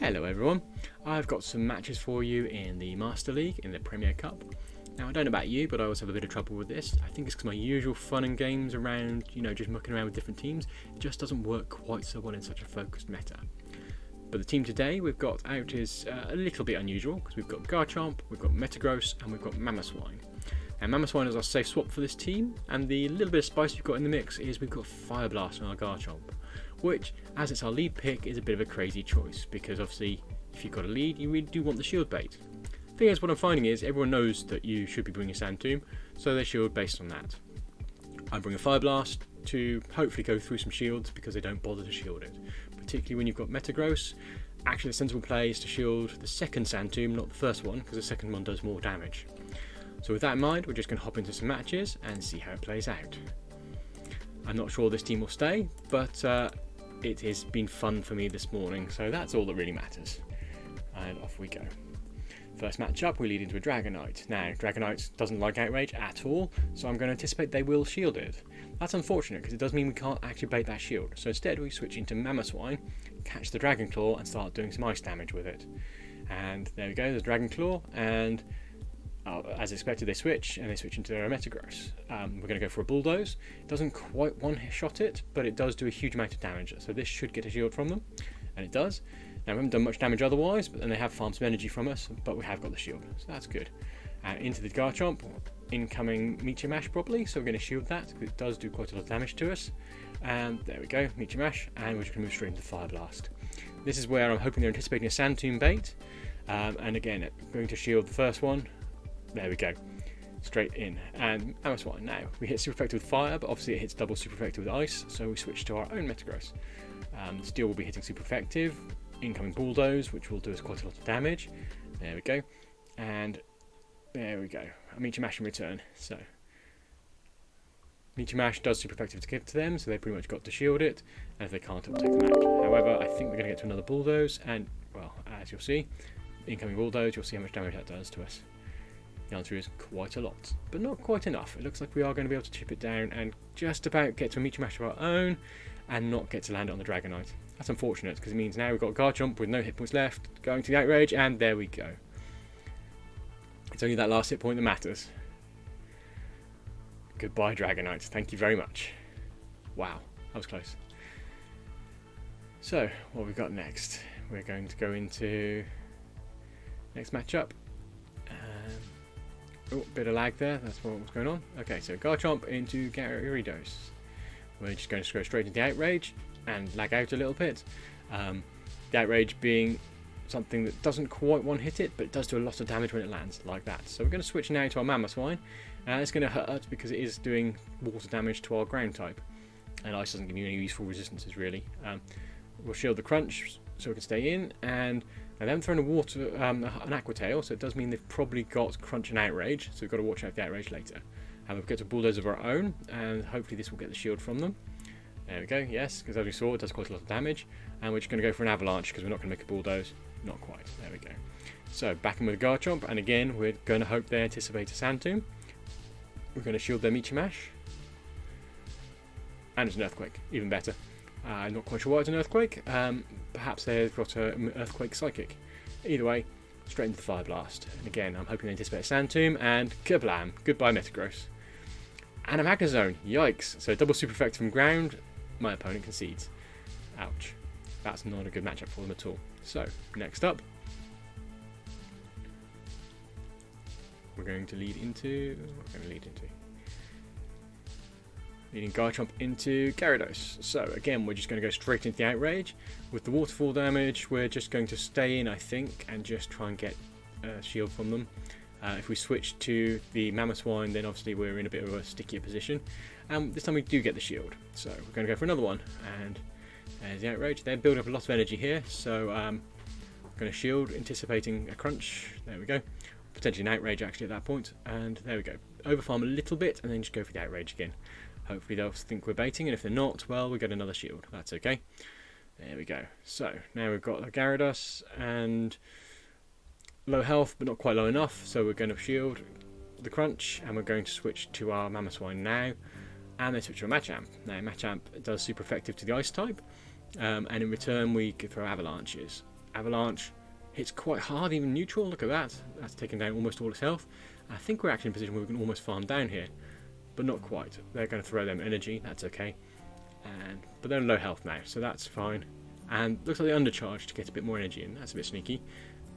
Hello everyone, I've got some matches for you in the Master League, in the Premier Cup. Now I don't know about you, but I always have a bit of trouble with this. I think it's because my usual fun and games around, just mucking around with different teams, it just doesn't work quite so well in such a focused meta. But the team today we've got out is a little bit unusual, because we've got Garchomp, we've got Metagross, and we've got Mamoswine. And Mamoswine is our safe swap for this team, and the little bit of spice we've got in the mix is we've got Fireblast on our Garchomp, which, as it's our lead pick, is a bit of a crazy choice, because obviously, if you've got a lead, you really do want the shield bait. Thing is, what I'm finding is, everyone knows that you should be bringing Sand Tomb, so they shield based on that. I bring a Fireblast to hopefully go through some shields, because they don't bother to shield it. Particularly when you've got Metagross, actually the sensible play is to shield the second Sand Tomb, not the first one, because the second one does more damage. So with that in mind, we're just going to hop into some matches and see how it plays out. I'm not sure this team will stay, but it has been fun for me this morning, so that's all that really matters. And off we go. First matchup, we lead into a Dragonite. Now, Dragonite doesn't like Outrage at all, so I'm going to anticipate they will shield it. That's unfortunate, because it does mean we can't actually bait that shield. So instead, we switch into Mamoswine, catch the Dragon Claw, and start doing some ice damage with it. And there we go, there's Dragon Claw, and as expected, they switch into their Metagross. We're going to go for a Bulldoze. It doesn't quite one-shot it, but it does do a huge amount of damage, so this should get a shield from them, and it does. Now, we haven't done much damage otherwise, but then they have farmed some energy from us, but we have got the shield, so that's good. Into the Garchomp, incoming Meteor Mash probably, so we're going to shield that, because it does do quite a lot of damage to us. And there we go, Meteor Mash, and we're just going to move straight into Fireblast. This is where I'm hoping they're anticipating a Sand Tomb bait, and again, going to shield the first one. There we go, straight in. And Mamoswine now. We hit super effective with fire, but obviously it hits double super effective with ice, so we switch to our own Metagross. Steel will be hitting super effective. Incoming Bulldoze, which will do us quite a lot of damage. There we go. And there we go. A Meteor Mash in return. So Meteor Mash does super effective to give to them, so they pretty much got to shield it. And if they can't, it will take them out. However, I think we're going to get to another Bulldoze, and well, as you'll see, incoming Bulldoze, you'll see how much damage that does to us. The answer is quite a lot, but not quite enough. It looks like we are going to be able to chip it down and just about get to a Meteor Mash of our own and not get to land it on the Dragonite. That's unfortunate, because it means now we've got Garchomp with no hit points left, going to the Outrage, and there we go. It's only that last hit point that matters. Goodbye, Dragonite. Thank you very much. Wow, that was close. So, what we've got next? We're going to go into next matchup. Oh, bit of lag there, that's what was going on. Okay, so Garchomp into Gyarados. We're just going to go straight into the Outrage and lag out a little bit. The Outrage being something that doesn't quite one-hit it, but it does do a lot of damage when it lands, like that. So we're going to switch now to our Mamoswine. It's going to hurt because it is doing water damage to our ground type. And ice doesn't give you any useful resistances, really. We'll shield the Crunch so we can stay in, and now they haven't thrown an Aqua Tail, so it does mean they've probably got Crunch and Outrage, so we've got to watch out for the Outrage later. We've got to Bulldoze of our own, and hopefully this will get the shield from them. There we go, yes, because as we saw, it does quite a lot of damage, and we're just going to go for an Avalanche, because we're not going to make a Bulldoze. Not quite, there we go. So, back in with Garchomp, and again, we're going to hope they anticipate a Sand Tomb. We're going to shield their Meteor Mash. And it's an Earthquake, even better. I'm not quite sure why it's an Earthquake. Perhaps they've got an Earthquake Psychic. Either way, straight into the Fireblast. And again, I'm hoping they anticipate a Sand Tomb, and kablam! Goodbye, Metagross. And a Magna Zone. Yikes! So double super effect from ground. My opponent concedes. Ouch. That's not a good matchup for them at all. So, next up, we're going to lead into... Leading Garchomp into Gyarados. So again, we're just going to go straight into the Outrage. With the waterfall damage, we're just going to stay in, I think, and just try and get a shield from them. If we switch to the Mamoswine, then obviously we're in a bit of a stickier position. This time we do get the shield, so we're going to go for another one. And there's the Outrage. They're building up a lot of energy here, so I'm going to shield, anticipating a Crunch. There we go. Potentially an Outrage actually at that point. And there we go. Overfarm a little bit, and then just go for the Outrage again. Hopefully they'll think we're baiting, and if they're not, well, we get another shield. That's okay. There we go. So, now we've got a Gyarados, and low health, but not quite low enough, so we're going to shield the Crunch, and we're going to switch to our Mamoswine now, and then switch to a Machamp. Now, Machamp does super effective to the Ice type, and in return we can throw Avalanches. Avalanche hits quite hard, even neutral. Look at that. That's taken down almost all its health. I think we're actually in a position where we can almost farm down here, but not quite. They're going to throw them energy. That's okay. But they're low health now, so that's fine. And looks like they undercharged to get a bit more energy in. That's a bit sneaky,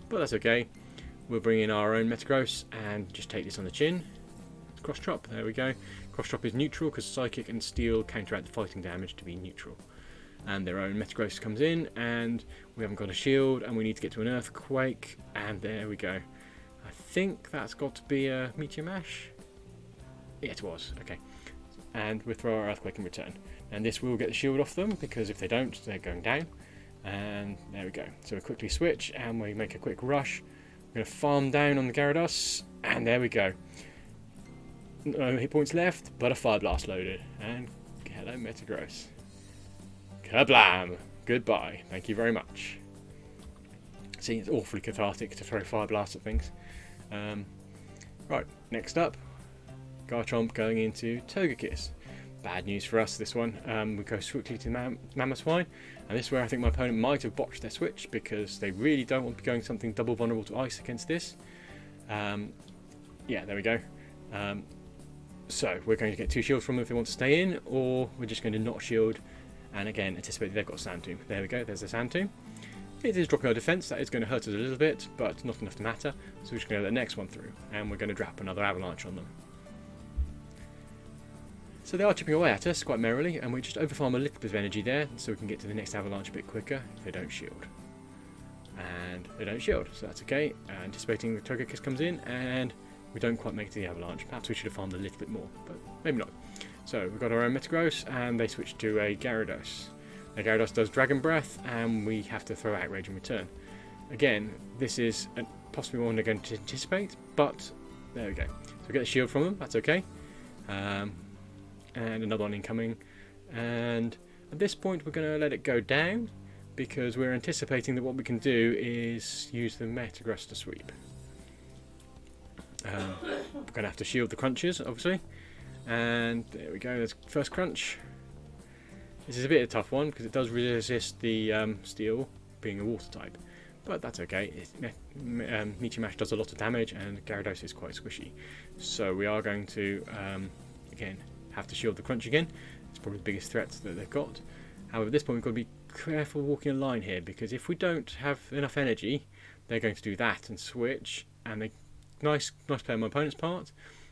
but that's okay. We'll bring in our own Metagross and just take this on the chin. Cross chop. There we go. Cross chop is neutral because Psychic and Steel counteract the fighting damage to be neutral. And their own Metagross comes in, and we haven't got a shield, and we need to get to an Earthquake, and there we go. I think that's got to be a Meteor Mash. Yeah, it was. Okay. And we'll throw our Earthquake in return. And this will get the shield off them, because if they don't, they're going down. And there we go. So we quickly switch, and we make a quick rush. We're going to farm down on the Gyarados, and there we go. No hit points left, but a Fireblast loaded. And hello, Metagross. Kablam! Goodbye. Thank you very much. See, it's awfully cathartic to throw Fireblast at things. Right, next up, Garchomp going into Togekiss. Bad news for us, this one. We go swiftly to Mamoswine, and this is where I think my opponent might have botched their switch, because they really don't want to be going something double vulnerable to Ice against this. Yeah, there we go. So we're going to get 2 shields from them if they want to stay in, or we're just going to not shield, and again anticipate they've got Sand Tomb. There we go, there's the Sand Tomb. It is dropping our defense, that is going to hurt us a little bit, but not enough to matter, so we're just going to let the next one through, and we're going to drop another Avalanche on them. So they are chipping away at us quite merrily, and we just overfarm a little bit of energy there, so we can get to the next Avalanche a bit quicker if they don't shield. And they don't shield, so that's okay. Anticipating the Togekiss comes in, and we don't quite make it to the Avalanche. Perhaps we should have farmed a little bit more, but maybe not. So we've got our own Metagross, and they switch to a Gyarados. Now Gyarados does Dragon Breath, and we have to throw Outrage in return. Again, this is possibly one they're going to anticipate, but there we go. So we get the shield from them, that's okay. And another one incoming. And at this point we're going to let it go down, because we're anticipating that what we can do is use the Metagross to sweep. We're going to have to shield the crunches, obviously. And there we go, there's first crunch. This is a bit of a tough one, because it does resist the Steel, being a water type. But that's okay. Meteor Mash does a lot of damage, and Gyarados is quite squishy. So we are going to, again, have to shield the crunch again. It's probably the biggest threat that they've got. However, at this point we've got to be careful walking a line here, because if we don't have enough energy, they're going to do that and switch, and they nice play on my opponent's part.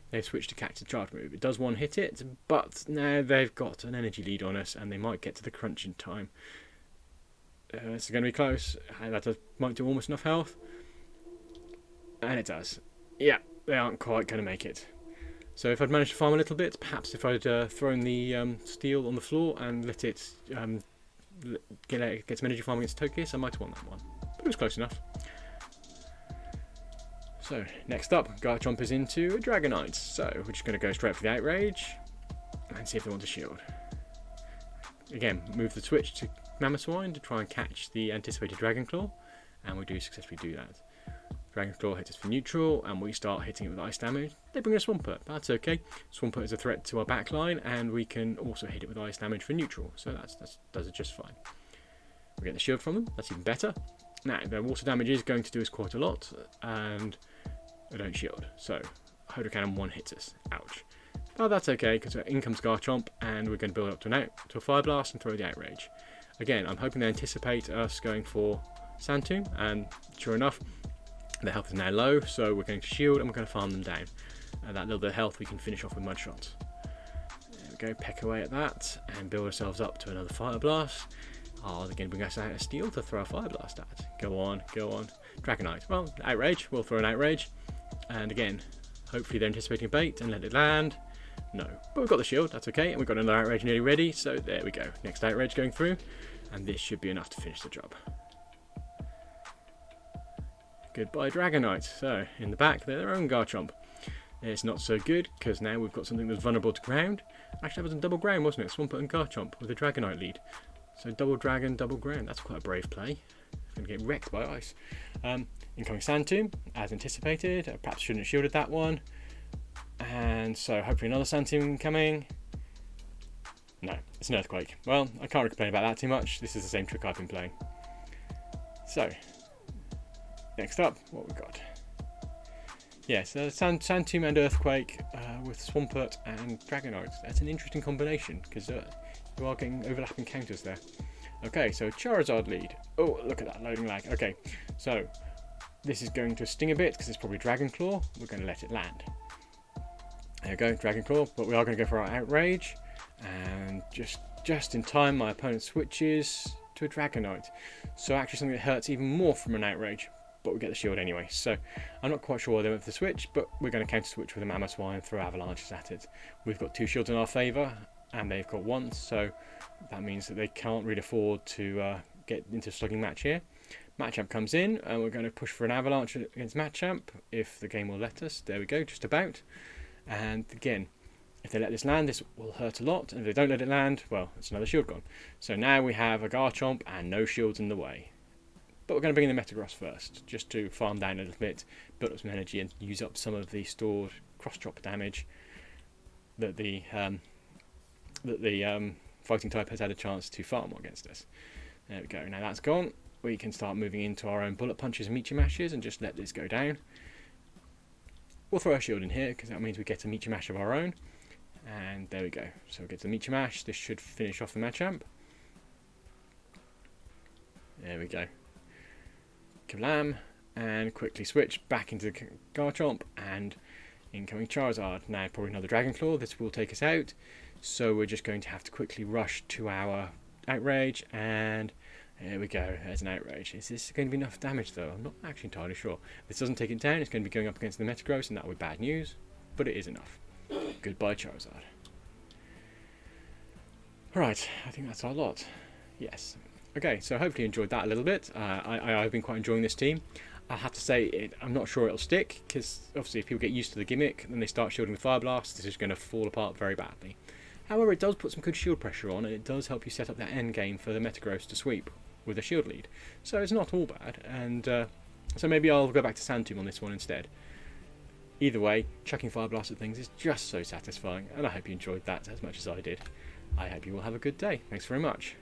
They've switched to catch the charge move. It does one hit it, but now they've got an energy lead on us, and they might get to the crunch in time. It's going to be close. That might do almost enough health, and it does. Yeah, they aren't quite going to make it. So if I'd managed to farm a little bit, perhaps if I'd thrown the Steel on the floor and let it get some energy farming against Togekiss, I might have won that one. But it was close enough. So next up, Garchomp is into a Dragonite. So we're just going to go straight for the Outrage and see if they want to shield. Again, move the switch to Mamoswine to try and catch the anticipated Dragon Claw, and we do successfully do that. Dragon Claw hits us for neutral, and we start hitting it with ice damage. They bring a Swampert, that's okay. Swampert is a threat to our backline, and we can also hit it with ice damage for neutral, so that does it just fine. We get the shield from them, that's even better. Now, their water damage is going to do us quite a lot, and they don't shield, so Hydro Cannon 1 hits us. Ouch. But that's okay, because in comes Garchomp, and we're going to build up to a Fire Blast and throw the Outrage. Again, I'm hoping they anticipate us going for Sand Tomb, and sure enough, their health is now low, so we're going to shield and we're going to farm them down. That little bit of health we can finish off with Mud Shot. There we go, peck away at that, and build ourselves up to another Fire Blast. Oh, they're going to bring us out a Steel to throw a Fire Blast at. Go on, go on. Dragonite. Well, Outrage. We'll throw an Outrage. And again, hopefully they're anticipating a bait and let it land. No. But we've got the shield, that's okay. And we've got another Outrage nearly ready. So there we go. Next Outrage going through. And this should be enough to finish the job. Goodbye, Dragonite. So, in the back, they're their own Garchomp. It's not so good, because now we've got something that's vulnerable to ground. Actually, that was a double ground, wasn't it? Swampert and Garchomp with a Dragonite lead. So double dragon, double ground. That's quite a brave play. It's going to get wrecked by ice. Incoming Sand Tomb, as anticipated. Perhaps shouldn't have shielded that one. And so hopefully another Sand Tomb coming. No, it's an Earthquake. Well, I can't really complain about that too much. This is the same trick I've been playing. So, Next up, what we got? Yes, Sand Tomb and Earthquake with Swampert and Dragonite. That's an interesting combination because you are getting overlapping counters there. Okay, so Charizard lead. Oh, look at that loading lag. Okay, so this is going to sting a bit because it's probably Dragon Claw. We're going to let it land. There we go, Dragon Claw, but we are going to go for our Outrage. And just in time, my opponent switches to a Dragonite. So actually something that hurts even more from an Outrage, but we get the shield anyway. So I'm not quite sure why they went for the switch, but we're going to counter switch with a Mamoswine and throw avalanches at it. We've got 2 shields in our favour, and they've got 1, so that means that they can't really afford to get into a slugging match here. Machamp comes in, and we're going to push for an avalanche against Machamp if the game will let us. There we go, just about. And again, if they let this land, this will hurt a lot, and if they don't let it land, well, it's another shield gone. So now we have a Garchomp and no shields in the way. But we're going to bring in the Metagross first, just to farm down a little bit, build up some energy and use up some of the stored cross-drop damage that the fighting type has had a chance to farm against us. There we go, now that's gone. We can start moving into our own Bullet Punches and Meaty Mashes and just let this go down. We'll throw a shield in here because that means we get a Meaty Mash of our own. And there we go. So we get the Meaty Mash. This should finish off the Machamp. There we go. Kablam. And quickly switch back into the Garchomp and incoming Charizard. Now probably another Dragon Claw. This will take us out. So we're just going to have to quickly rush to our Outrage, and there we go, there's an Outrage. Is this going to be enough damage though? I'm not actually entirely sure. If this doesn't take it down, it's going to be going up against the Metagross, and that would be bad news, but it is enough. Goodbye Charizard. Alright, I think that's our lot. Yes. Okay, so hopefully you enjoyed that a little bit. I've been quite enjoying this team. I have to say, I'm not sure it'll stick, because obviously if people get used to the gimmick, then they start shielding with Fireblast, this is going to fall apart very badly. However, it does put some good shield pressure on, and it does help you set up that end game for the Metagross to sweep with a shield lead. So it's not all bad, and so maybe I'll go back to Sand Tomb on this one instead. Either way, chucking Fireblast at things is just so satisfying, and I hope you enjoyed that as much as I did. I hope you will have a good day. Thanks very much.